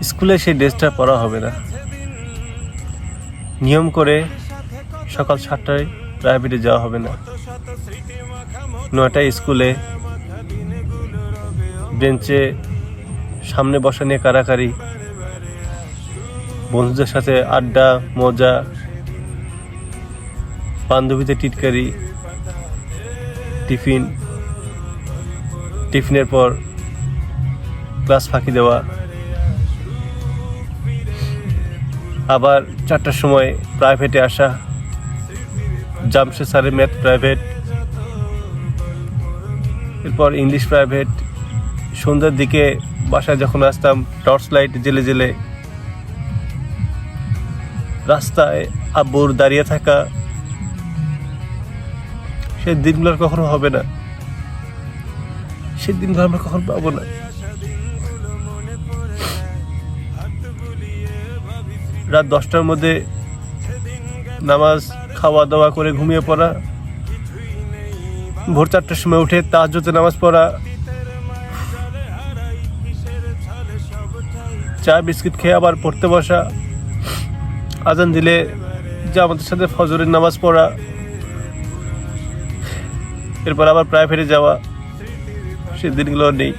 স্কুলে সেই ড্রেসটা পরা হবে না। নিয়ম করে সকাল 7টায় প্রাইভেটে যাওয়া হবে না। 9টায় স্কুলে বেঞ্চে সামনে বসা নিয়ে কারাকারি, বন্ধুদের সাথে আড্ডা মজা, বান্ধবীদের টিটকারি, টিফিনের পর ক্লাস ফাঁকি দেওয়া, আবার 4টার সময় প্রাইভেটে আসা, জামশেদ স্যারের ম্যাথ প্রাইভেট, এরপর ইংলিশ প্রাইভেট। সন্ধ্যার দিকে বাসায় যখন আসতাম টর্চ লাইট জেলে জেলে রাস্তায় আব্বুর দাঁড়িয়ে থাকা, সেই দিনগুলো আর কখনো হবে না। সেই দিনগুলো আমরা কখনো পাবো না। রাত 10টার মধ্যে নামাজ খাওয়া দাওয়া করে ঘুমিয়ে পড়া, ভোর 4টার সময় উঠে তাহাজ্জুদে নামাজ পড়া, চা বিস্কিট খেয়ে আবার পড়তে বসা, আজান দিলে জামাতের সাথে ফজরের নামাজ পড়া, এরপর আবার প্রাইভেটে যাওয়া। সে দিনগুলো নেই।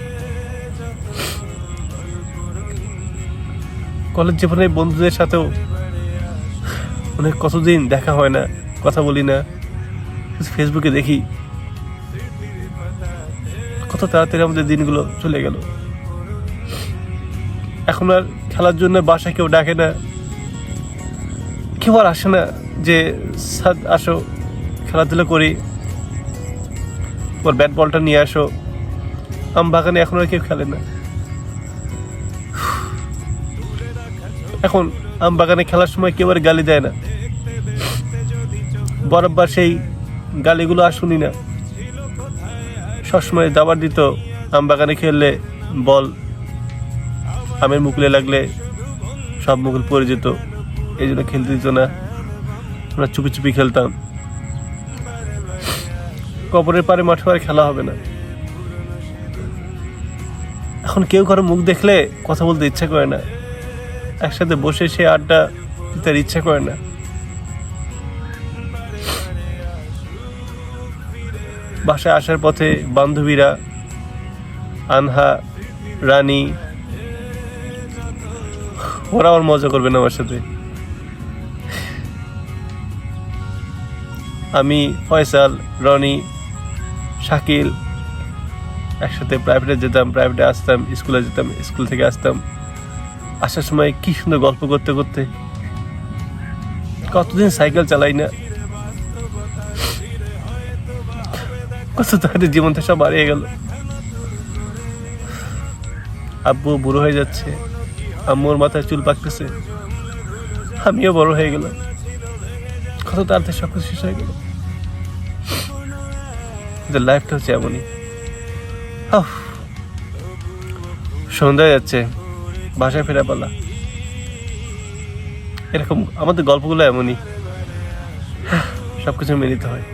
কলেজ জীবনে বন্ধুদের সাথেও অনেক কতদিন দেখা হয় না, কথা বলি না, ফেসবুকে দেখি। কত তাড়াতাড়ি আমাদের দিনগুলো চলে গেল। এখন আর খেলার জন্য বাসায় কেউ ডাকে না, কেউ আর আসে না যে স্যার আসো খেলাধুলা করি, ব্যাট বলটা নিয়ে আসো। আম বাগানে এখন আর কেউ খেলে না। এখন আম বাগানে খেলার সময় কেউ আর গালি দেয় না। বরাবর সেই গালিগুলো আর শুনি না। সবসময় দাবার দিত, আম বাগানে খেললে বল আমের মুকুলে লাগলে সব মুকুল পড়ে যেত, এই জন্য খেলতে দিত না। আমরা চুপি চুপি খেলতাম। কবরের পারে মাঠে আর খেলা হবে না। এখন কেউ কারো মুখ দেখলে কথা বলতে ইচ্ছা করে না, একসাথে বসে সে আড্ডা দিতে ইচ্ছা করে না। বাসায় আসার পথে বান্ধবীরা আনহা, রানী, ওরা আমার মজা করবে না আমার সাথে। আমি, ফয়সাল, রনি, শাকিল একসাথে প্রাইভেটে যেতাম, প্রাইভেটে আসতাম, স্কুলে যেতাম, স্কুল থেকে আসতাম। আসার সময় কি সুন্দর গল্প করতে করতে কতদিন সাইকেল চালাই না। কত তাড়াতাড়ি জীবনটা সব হারিয়ে গেল। আব্বু বুড়ো হয়ে যাচ্ছে, আম্মুর মাথায় চুল পাকতেছে, আমিও বড় হয়ে গেলাম। কত তাড়াতাড়ি সব কিছু শেষ হয়ে গেল। লাইফটা হচ্ছে এমনই। সন্ধ্যা যাচ্ছে, বাসায় ফেরা পালা। এরকম আমাদের গল্পগুলো এমনই, সবকিছু মেনে নিতে হয়।